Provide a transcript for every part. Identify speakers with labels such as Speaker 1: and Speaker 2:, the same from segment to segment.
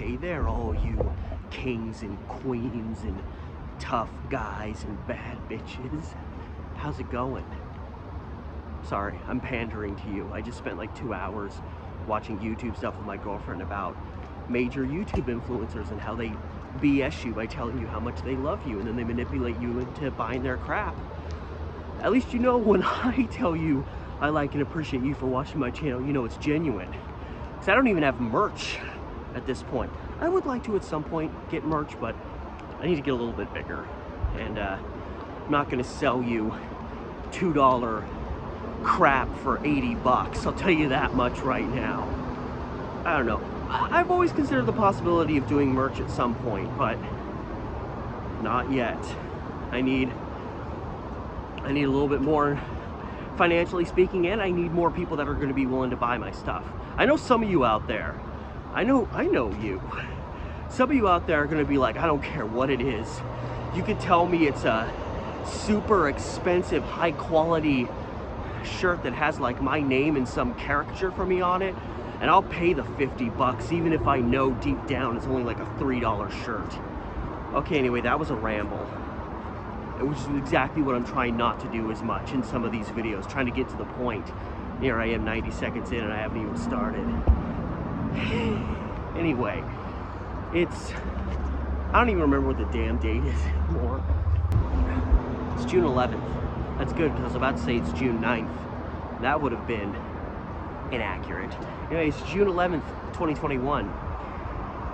Speaker 1: Hey there, all you kings and queens and tough guys and bad bitches. How's it going? Sorry, I'm pandering to you. I just spent like 2 hours watching YouTube stuff with my girlfriend about major YouTube influencers and how they BS you by telling you how much they love you, and then they manipulate you into buying their crap. At least you know when I tell you I like and appreciate you for watching my channel, you know it's genuine. Because I don't even have merch at this point. I would like to at some point get merch, but I need to get a little bit bigger. And I'm not gonna sell you $2 crap for 80 bucks. I'll tell you that much right now. I don't know. I've always considered the possibility of doing merch at some point, but not yet. I need a little bit more, financially speaking, and I need more people that are going to be willing to buy my stuff. I know some of you out there, I know you. Some of you out there are going to be like, I don't care what it is. You could tell me it's a super expensive, high quality shirt that has like my name and some caricature for me on it, and I'll pay the 50 bucks even if I know deep down it's only like a $3 shirt. Okay, anyway, that was a ramble. Which is exactly what I'm trying not to do as much in some of these videos, trying to get to the point. Here I am 90 seconds in and I haven't even started. Anyway, I don't even remember what the damn date is anymore. It's June 11th. That's good, because I was about to say it's June 9th. That would have been inaccurate. Anyway, it's June 11th, 2021.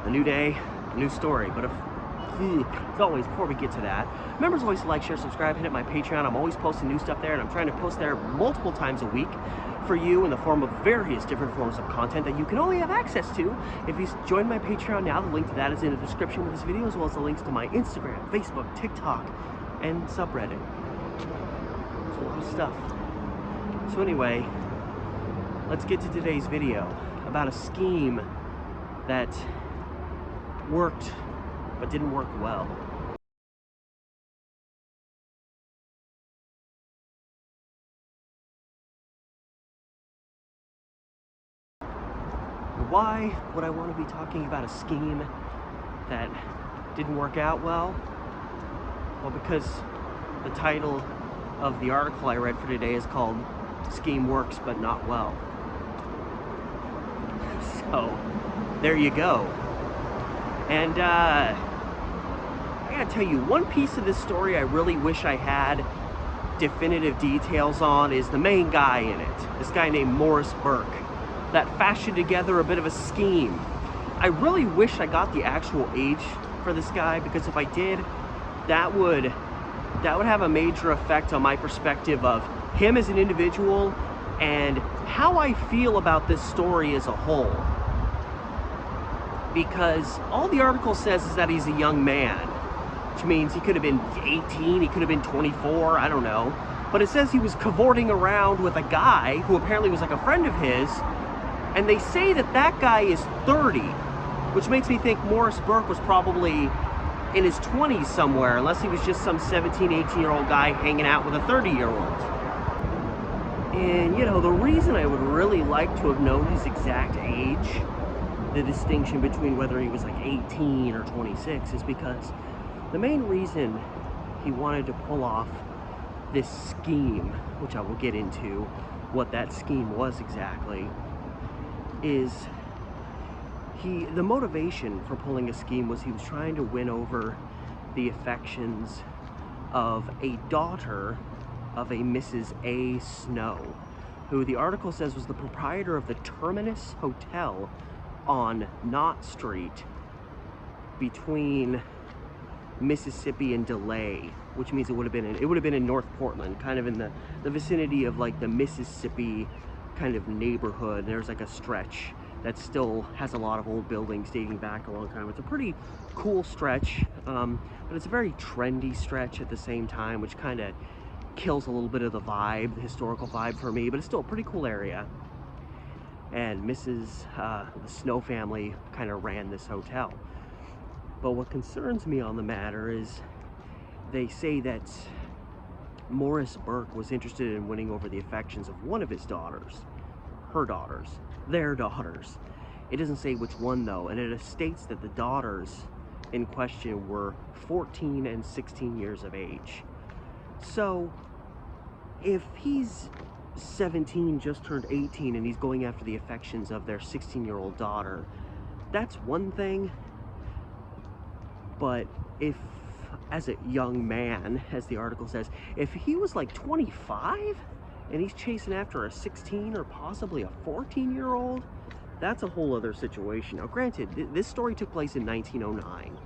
Speaker 1: A new day, a new story, but as always, before we get to that, remember as always to like, share, subscribe, hit my Patreon. I'm always posting new stuff there, and I'm trying to post there multiple times a week for you in the form of various different forms of content that you can only have access to if you join my Patreon now. The link to that is in the description of this video, as well as the links to my Instagram, Facebook, TikTok, and subreddit. It's a lot of stuff. So anyway, let's get to today's video about a scheme that worked but didn't work well. Why would I want to be talking about a scheme that didn't work out well? Well, because the title of the article I read for today is called "Scheme Works But Not Well." So, there you go. And I gotta tell you, one piece of this story I really wish I had definitive details on is the main guy in it. This guy named Morris Burke, that fashioned together a bit of a scheme. I really wish I got the actual age for this guy, because if I did, that would have a major effect on my perspective of him as an individual and how I feel about this story as a whole. Because all the article says is that he's a young man, which means he could have been 18, he could have been 24, I don't know. But it says he was cavorting around with a guy who apparently was like a friend of his, and they say that that guy is 30, which makes me think Morris Burke was probably in his 20s somewhere, unless he was just some 17, 18-year-old guy hanging out with a 30-year-old. And, you know, the reason I would really like to have known his exact age, the distinction between whether he was like 18 or 26, is because the main reason he wanted to pull off this scheme, which I will get into what that scheme was exactly, is the motivation for pulling a scheme was he was trying to win over the affections of a daughter of a Mrs. A. Snow, who the article says was the proprietor of the Terminus Hotel on Knott Street between Mississippi and DeLay, which means it would have been in North Portland, kind of in the vicinity of like the Mississippi kind of neighborhood. There's like a stretch that still has a lot of old buildings dating back a long time. It's a pretty cool stretch, but it's a very trendy stretch at the same time, which kind of kills a little bit of the vibe, the historical vibe for me, but it's still a pretty cool area. And the Snow family kind of ran this hotel. But what concerns me on the matter is they say that Morris Burke was interested in winning over the affections of one of his daughters, their daughters, It doesn't say which one though, and it states that the daughters in question were 14 and 16 years of age. So if he's 17, just turned 18, and he's going after the affections of their 16-year-old daughter, that's one thing. But if, as a young man, as the article says, if he was like 25 and he's chasing after a 16 or possibly a 14-year-old, that's a whole other situation. Now, granted, this story took place in 1909.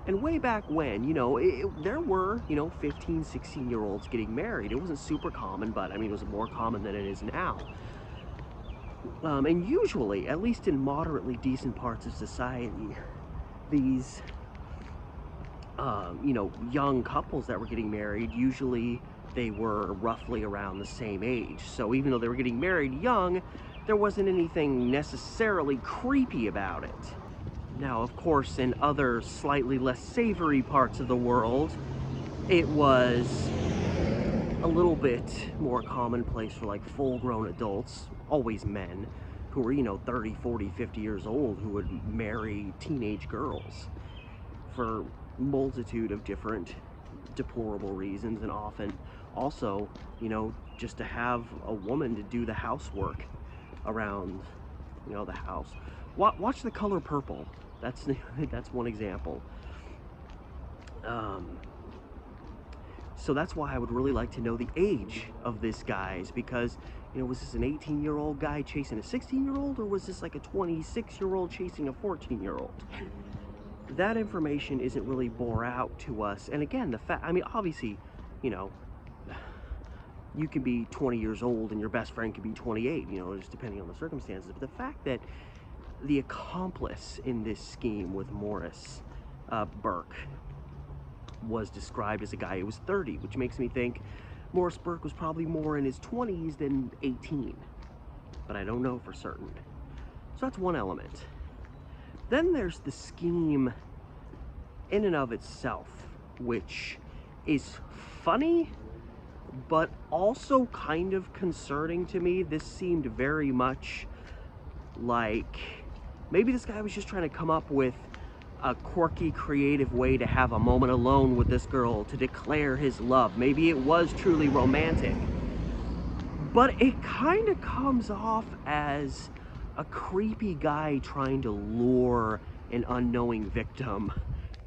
Speaker 1: And way back when, you know, there were, you know, 15, 16-year-olds getting married. It wasn't super common, but I mean, it was more common than it is now. And usually, at least in moderately decent parts of society, these, you know, young couples that were getting married, usually they were roughly around the same age. So even though they were getting married young, there wasn't anything necessarily creepy about it. Now, of course, in other slightly less savory parts of the world, it was a little bit more commonplace for like full-grown adults, always men, who were, you know, 30, 40, 50 years old, who would marry teenage girls for multitude of different deplorable reasons, and often also, you know, just to have a woman to do the housework around, you know, the house. Watch The Color Purple. That's one example. So that's why I would really like to know the age of this guy's, because, you know, was this an 18-year-old guy chasing a 16-year-old, or was this like a 26-year-old chasing a 14-year-old? That information isn't really bore out to us. And again, the fact, I mean, obviously, you know, you can be 20 years old and your best friend could be 28, you know, just depending on the circumstances. But the fact that the accomplice in this scheme with Morris Burke was described as a guy who was 30, which makes me think Morris Burke was probably more in his 20s than 18. But I don't know for certain. So that's one element. Then there's the scheme in and of itself, which is funny, but also kind of concerning to me. This seemed very much like maybe this guy was just trying to come up with a quirky, creative way to have a moment alone with this girl to declare his love. Maybe it was truly romantic, but it kind of comes off as a creepy guy trying to lure an unknowing victim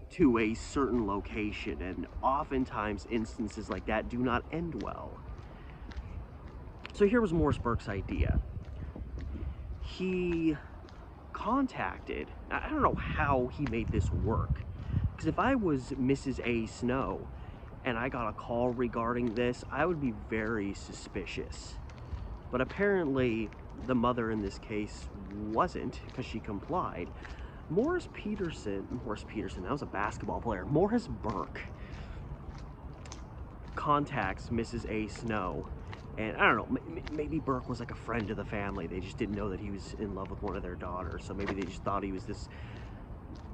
Speaker 1: to a certain location, and oftentimes instances like that do not end well. So here was Morris Burke's idea. He contacted, I don't know how he made this work, because if I was Mrs. A. Snow and I got a call regarding this, I would be very suspicious. But apparently the mother in this case wasn't, because she complied. Morris Peterson, that was a basketball player. Morris Burke contacts Mrs. A. Snow, and I don't know, maybe Burke was like a friend of the family. They just didn't know that he was in love with one of their daughters, so maybe they just thought he was this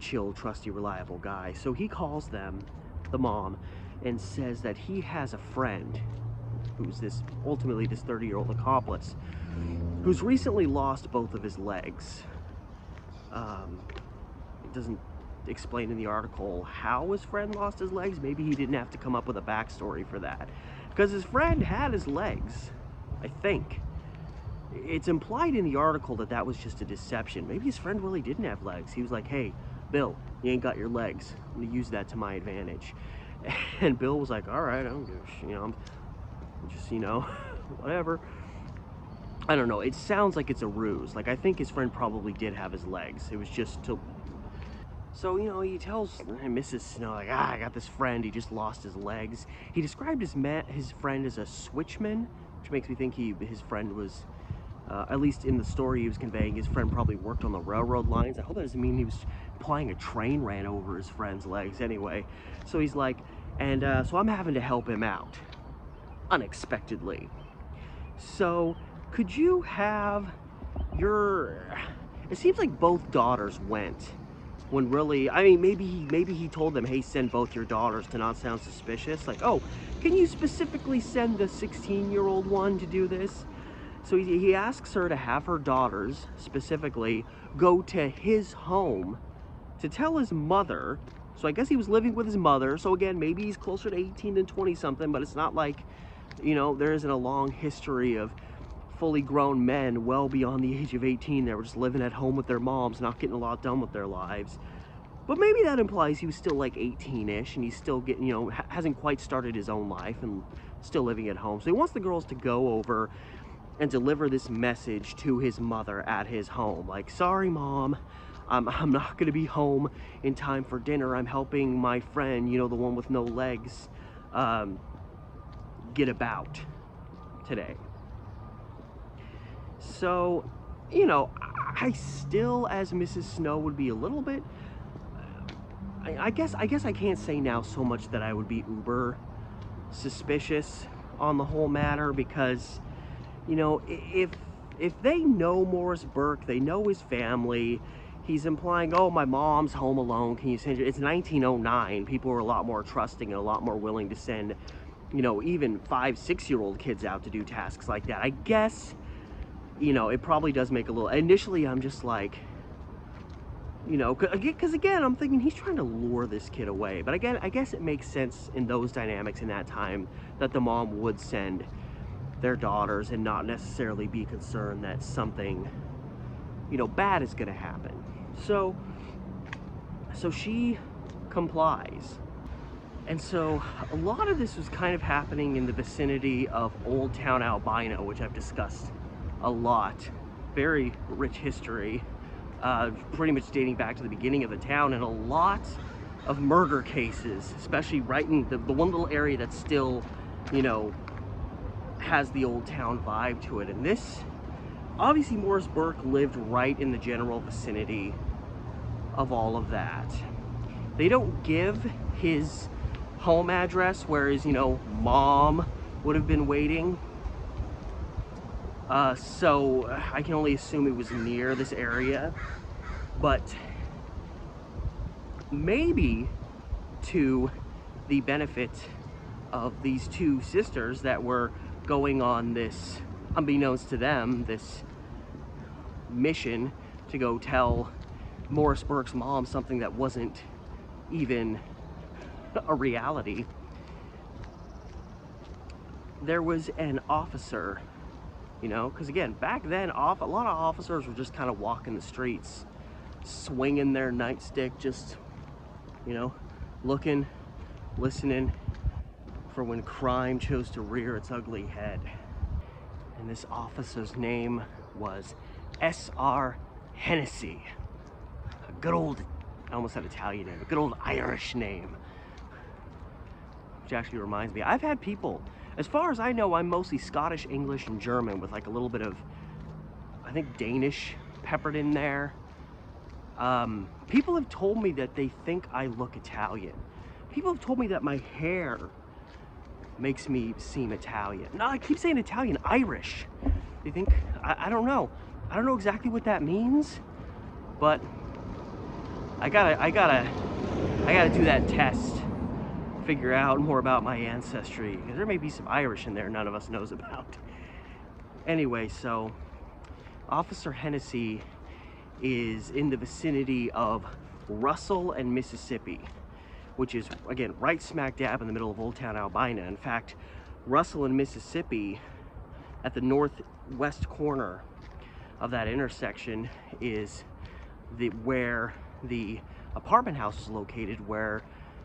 Speaker 1: chill, trusty, reliable guy. So he calls them, the mom, and says that he has a friend who's ultimately this 30-year-old accomplice, who's recently lost both of his legs. It doesn't explain in the article how his friend lost his legs. Maybe he didn't have to come up with a backstory for that, because his friend had his legs, I think. It's implied in the article that that was just a deception. Maybe his friend really didn't have legs. He was like, hey, Bill, you ain't got your legs. I'm gonna use that to my advantage. And Bill was like, all right, I don't give a shit, you know, I'm just, you know, whatever. I don't know, it sounds like it's a ruse. Like, I think his friend probably did have his legs. It was just to... So, you know, he tells Mrs. Snow, like, I got this friend, he just lost his legs. He described his friend as a switchman, which makes me think his friend was, at least in the story he was conveying, his friend probably worked on the railroad lines. I hope that doesn't mean he was implying a train ran over his friend's legs anyway. So he's like, and so I'm having to help him out, unexpectedly. So could you have it seems like both daughters went, when really, I mean, maybe he told them, hey, send both your daughters, to not sound suspicious. Like, oh, can you specifically send the 16-year-old one to do this? So he asks her to have her daughters, specifically, go to his home to tell his mother. So I guess he was living with his mother. So again, maybe he's closer to 18 than 20 something, but it's not like, you know, there isn't a long history of fully grown men well beyond the age of 18 that were just living at home with their moms, not getting a lot done with their lives. But maybe that implies he was still like 18-ish and he's still getting, you know, hasn't quite started his own life and still living at home. So he wants the girls to go over and deliver this message to his mother at his home. Like, sorry, Mom, I'm not gonna be home in time for dinner. I'm helping my friend, you know, the one with no legs, get about today. So, you know, I still, as Mrs. Snow, would be a little bit, I guess I can't say now so much that I would be uber suspicious on the whole matter, because, you know, if they know Morris Burke, they know his family, he's implying, oh, my mom's home alone, can you send it? It's 1909. People were a lot more trusting and a lot more willing to send, you know, even 5-6-year-old kids out to do tasks like that. I guess, you know, it probably does make a little, initially I'm just like, you know, because again, I'm thinking he's trying to lure this kid away. But again, I guess it makes sense in those dynamics in that time that the mom would send their daughters and not necessarily be concerned that something, you know, bad is going to happen. So she complies. And so a lot of this was kind of happening in the vicinity of Old Town Albina, which I've discussed a lot. Very rich history, pretty much dating back to the beginning of the town, and a lot of murder cases, especially right in the one little area that still, you know, has the old town vibe to it. And this, obviously Morris Burke lived right in the general vicinity of all of that. They don't give his home address where his, you know, mom would have been waiting. So I can only assume it was near this area, but maybe to the benefit of these two sisters that were going on this, unbeknownst to them, this mission to go tell Morris Burke's mom something that wasn't even a reality. There was an officer, you know, because again, back then, a lot of officers were just kind of walking the streets, swinging their nightstick, just, you know, looking, listening for when crime chose to rear its ugly head. And this officer's name was S.R. Hennessy. A good old, I almost said Italian name, a good old Irish name. Which actually reminds me, I've had people, as far as I know, I'm mostly Scottish, English, and German with like a little bit of, I think, Danish peppered in there. People have told me that they think I look Italian. People have told me that my hair makes me seem Italian. No, I keep saying Italian, Irish. They think, I don't know. I don't know exactly what that means, but I gotta do that test. Figure out more about my ancestry, because there may be some Irish in there none of us knows about. Anyway, so Officer Hennessy is in the vicinity of Russell and Mississippi, which is, again, right smack dab in the middle of Old Town Albina. In fact, Russell and Mississippi, at the northwest corner of that intersection, is where the apartment house is located, where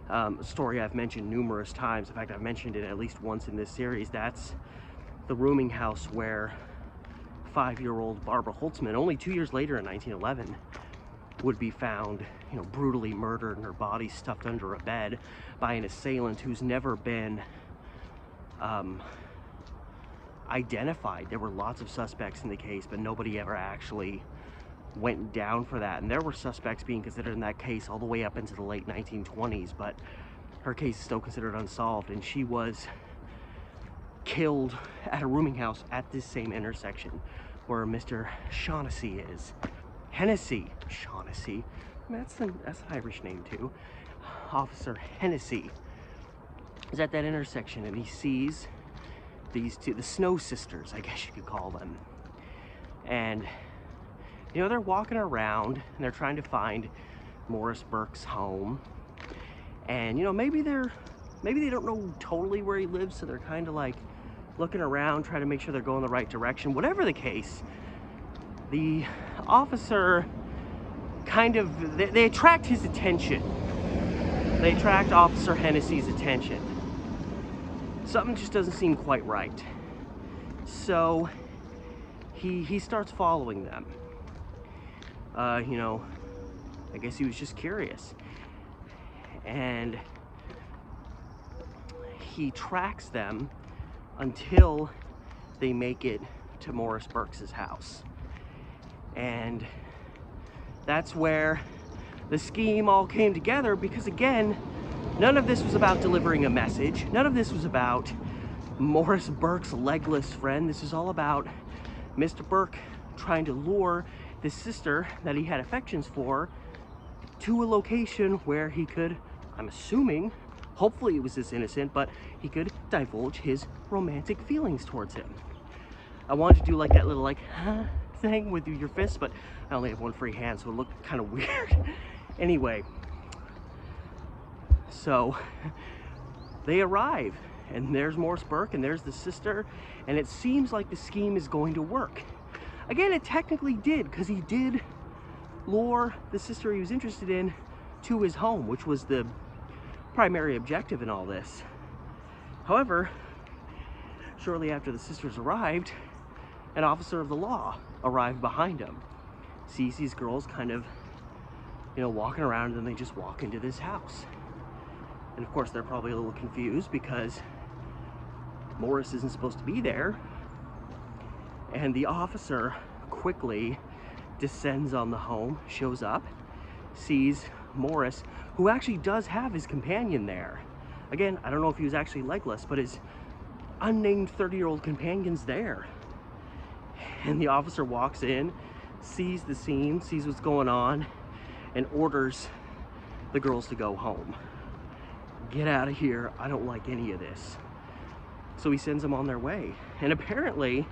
Speaker 1: a story I've mentioned numerous times. In fact, I've mentioned it at least once in this series. That's the rooming house where 5-year-old Barbara Holtzman, only 2 years later in 1911, would be found, you know, brutally murdered and her body stuffed under a bed by an assailant who's never been identified. There were lots of suspects in the case, but nobody ever actually went down for that. And there were suspects being considered in that case all the way up into the late 1920s, but her case is still considered unsolved, and she was killed at a rooming house at this same intersection where Mr. Shaughnessy is. Hennessy. Shaughnessy. I mean, that's an Irish name too. Officer Hennessy is at that intersection, and he sees these two, the Snow sisters, I guess you could call them. And, you know, they're walking around and they're trying to find Morris Burke's home. And, you know, maybe they don't know totally where he lives, so they're kind of like looking around, trying to make sure they're going the right direction. Whatever the case, the officer kind of, they attract his attention. They attract Officer Hennessy's attention. Something just doesn't seem quite right. So he starts following them. You know, I guess he was just curious. And he tracks them until they make it to Morris Burke's house. And that's where the scheme all came together, because again, none of this was about delivering a message. None of this was about Morris Burke's legless friend. This is all about Mr. Burke trying to lure this sister that he had affections for to a location where he could, I'm assuming, hopefully it was this innocent, but he could divulge his romantic feelings towards him. I wanted to do like that little like thing with your fists, but I only have one free hand, so it looked kind of weird. Anyway, so they arrive, and there's Morris Burke, and there's the sister, and it seems like the scheme is going to work. Again, it technically did, because he did lure the sister he was interested in to his home, which was the primary objective in all this. However, shortly after the sisters arrived, an officer of the law arrived behind him, sees these girls kind of, you know, walking around, and then they just walk into this house. And of course, they're probably a little confused because Morris isn't supposed to be there. And the officer quickly descends on the home, shows up, sees Morris, who actually does have his companion there. Again, I don't know if he was actually legless, but his unnamed 30-year-old companion's there. And the officer walks in, sees the scene, sees what's going on, and orders the girls to go home. Get out of here, I don't like any of this. So he sends them on their way. And apparently,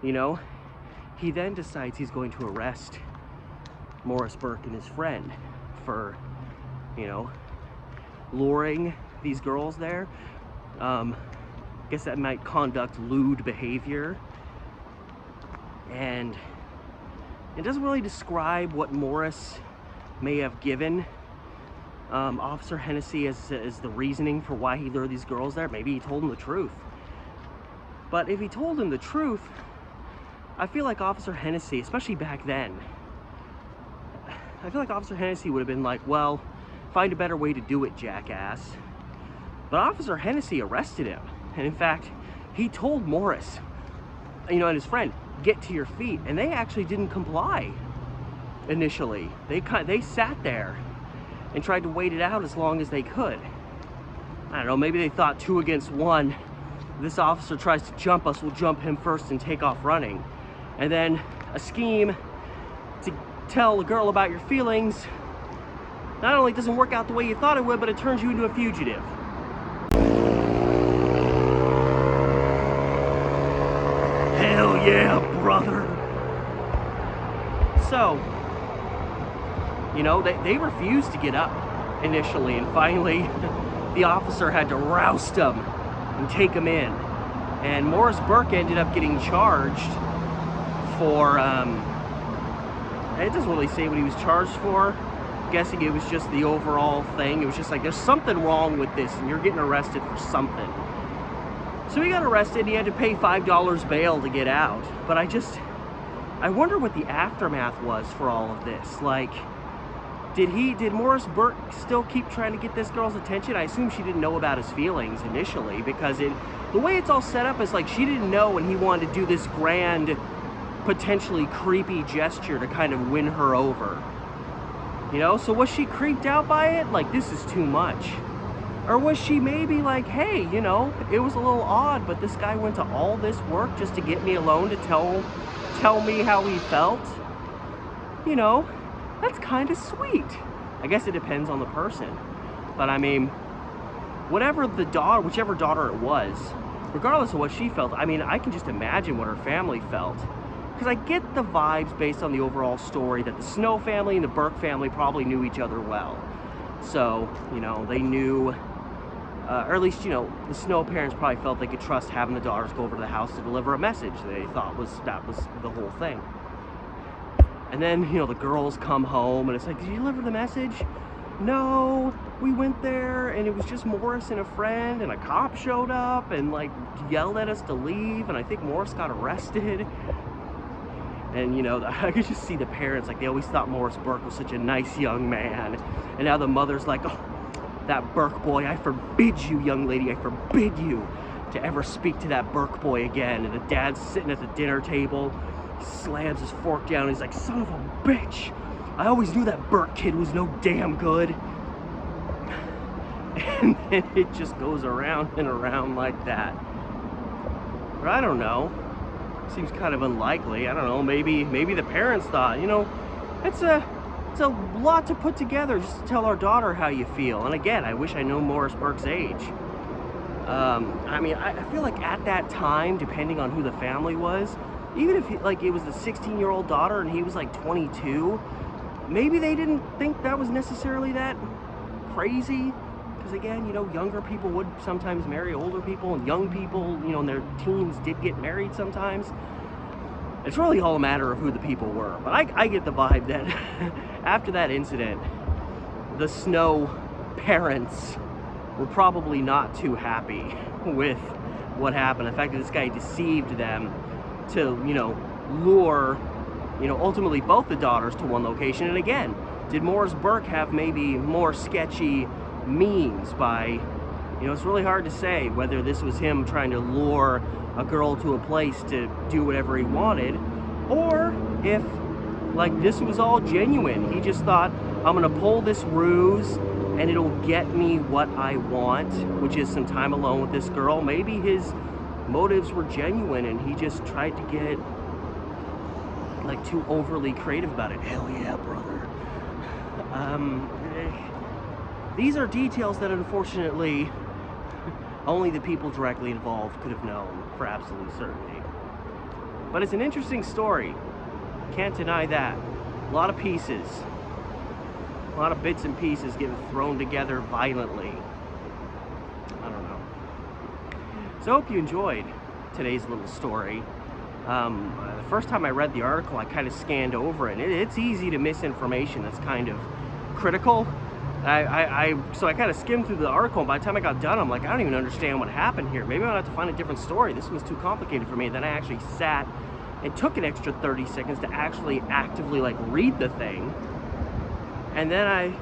Speaker 1: you know, he then decides he's going to arrest Morris Burke and his friend for, you know, luring these girls there. I guess that might conduct lewd behavior. And it doesn't really describe what Morris may have given Officer Hennessy as the reasoning for why he lured these girls there. Maybe he told them the truth. But if he told them the truth, I feel like Officer Hennessy, especially back then, I feel like Officer Hennessy would have been like, well, find a better way to do it, jackass. But Officer Hennessy arrested him. And in fact, he told Morris, you know, and his friend, get to your feet. And they actually didn't comply initially. They sat there and tried to wait it out as long as they could. I don't know, maybe they thought 2 against 1. This officer tries to jump us, we'll jump him first and take off running. And then a scheme to tell a girl about your feelings not only doesn't work out the way you thought it would, but it turns you into a fugitive. Hell yeah, brother. So, you know, they refused to get up initially, and finally the officer had to roust them and take them in. And Morris Burke ended up getting charged for, it doesn't really say what he was charged for. I'm guessing it was just the overall thing. It was just like, there's something wrong with this and you're getting arrested for something. So he got arrested, he had to pay $5 bail to get out. But I wonder what the aftermath was for all of this. Like, did Morris Burke still keep trying to get this girl's attention? I assume she didn't know about his feelings initially, because the way it's all set up is like she didn't know, and he wanted to do this grand, potentially creepy gesture to kind of win her over. You know, so was she creeped out by it? Like, this is too much. Or was she maybe like, hey, you know, it was a little odd, but this guy went to all this work just to get me alone to tell me how he felt? You know, that's kind of sweet. I guess it depends on the person. But I mean, whichever daughter it was, regardless of what she felt, I mean, I can just imagine what her family felt. because I get the vibes based on the overall story that the Snow family and the Burke family probably knew each other well. So, you know, they knew, or at least, you know, the Snow parents probably felt they could trust having the daughters go over to the house to deliver a message. They thought that was the whole thing. And then, you know, the girls come home and it's like, did you deliver the message? No, we went there and it was just Morris and a friend, and a cop showed up and like yelled at us to leave, and I think Morris got arrested. And you know, I could just see the parents, like they always thought Morris Burke was such a nice young man, and now the mother's like, oh, that Burke boy, I forbid you, young lady, I forbid you to ever speak to that Burke boy again. And the dad's sitting at the dinner table, slams his fork down, and he's like, son of a bitch, I always knew that Burke kid was no damn good. And then it just goes around and around like that. But I don't know. Seems kind of unlikely. I don't know. Maybe the parents thought, you know, it's a lot to put together just to tell our daughter how you feel. And again, I wish I knew Morris Burke's age. I mean, I feel like at that time, depending on who the family was, even if like it was the 16-year-old daughter and he was like 22, maybe they didn't think that was necessarily that crazy. Because again, you know, younger people would sometimes marry older people, and young people, you know, in their teens did get married sometimes. It's really all a matter of who the people were. But I get the vibe that after that incident, the Snow parents were probably not too happy with what happened. The fact that this guy deceived them to, you know, lure, you know, ultimately both the daughters to one location. And again, did Morris Burke have maybe more sketchy means by, you know, it's really hard to say whether this was him trying to lure a girl to a place to do whatever he wanted, or if like this was all genuine. He just thought, I'm gonna pull this ruse and it'll get me what I want, which is some time alone with this girl. Maybe his motives were genuine and he just tried to get like too overly creative about it. Hell yeah, brother. These are details that unfortunately only the people directly involved could have known for absolute certainty. But it's an interesting story. Can't deny that. A lot of pieces. A lot of bits and pieces getting thrown together violently. I don't know. So I hope you enjoyed today's little story. The first time I read the article, I kind of scanned over it. It's easy to miss information that's kind of critical. So I kind of skimmed through the article, and by the time I got done, I'm like, I don't even understand what happened here. Maybe I'll have to find a different story. This was too complicated for me. Then I actually sat and took an extra 30 seconds to actually actively like read the thing. And then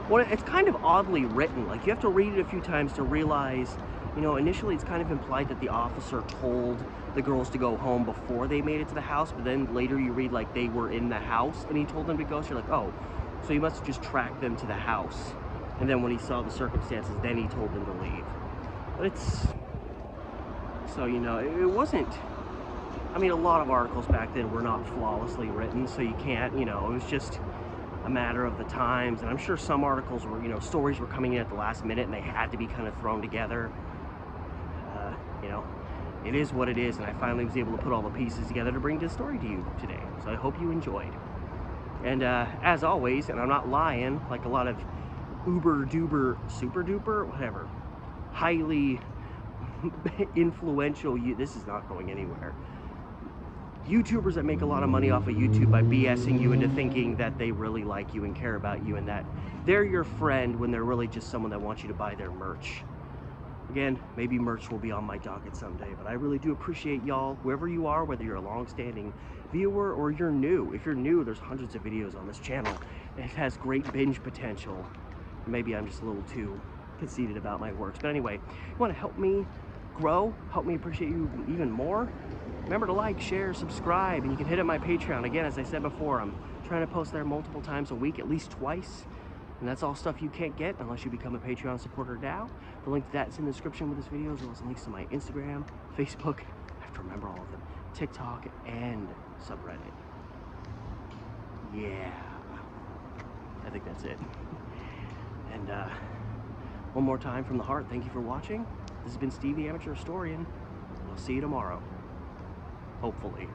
Speaker 1: it's kind of oddly written. Like you have to read it a few times to realize, you know, initially it's kind of implied that the officer told the girls to go home before they made it to the house, but then later you read like they were in the house and he told them to go. So you're like, oh, so he must have just tracked them to the house. And then when he saw the circumstances, then he told them to leave. But it's, so, you know, it wasn't, I mean, a lot of articles back then were not flawlessly written, so you can't, you know, it was just a matter of the times. And I'm sure some articles were, you know, stories were coming in at the last minute and they had to be kind of thrown together. You know, it is what it is, and I finally was able to put all the pieces together to bring this story to you today. So I hope you enjoyed. And as always, and I'm not lying, like a lot of uber duper, super duper, whatever, highly influential, this is not going anywhere, YouTubers that make a lot of money off of YouTube by BSing you into thinking that they really like you and care about you and that they're your friend when they're really just someone that wants you to buy their merch. Again, maybe merch will be on my docket someday, but I really do appreciate y'all, wherever you are, whether you're a long-standing viewer or you're new. If you're new, there's hundreds of videos on this channel. It has great binge potential. Maybe I'm just a little too conceited about my works. But anyway, you want to help me grow, help me appreciate you even more, remember to like, share, subscribe, and you can hit up my Patreon. Again, as I said before, I'm trying to post there multiple times a week, at least twice. And that's all stuff you can't get unless you become a Patreon supporter now. The link to that is in the description with this video, as well as links to my Instagram, Facebook, I have to remember all of them, TikTok, and subreddit. Yeah, I think that's it. And one more time from the heart, thank you for watching. This has been Steve the Amateur Historian. I'll see you tomorrow. Hopefully.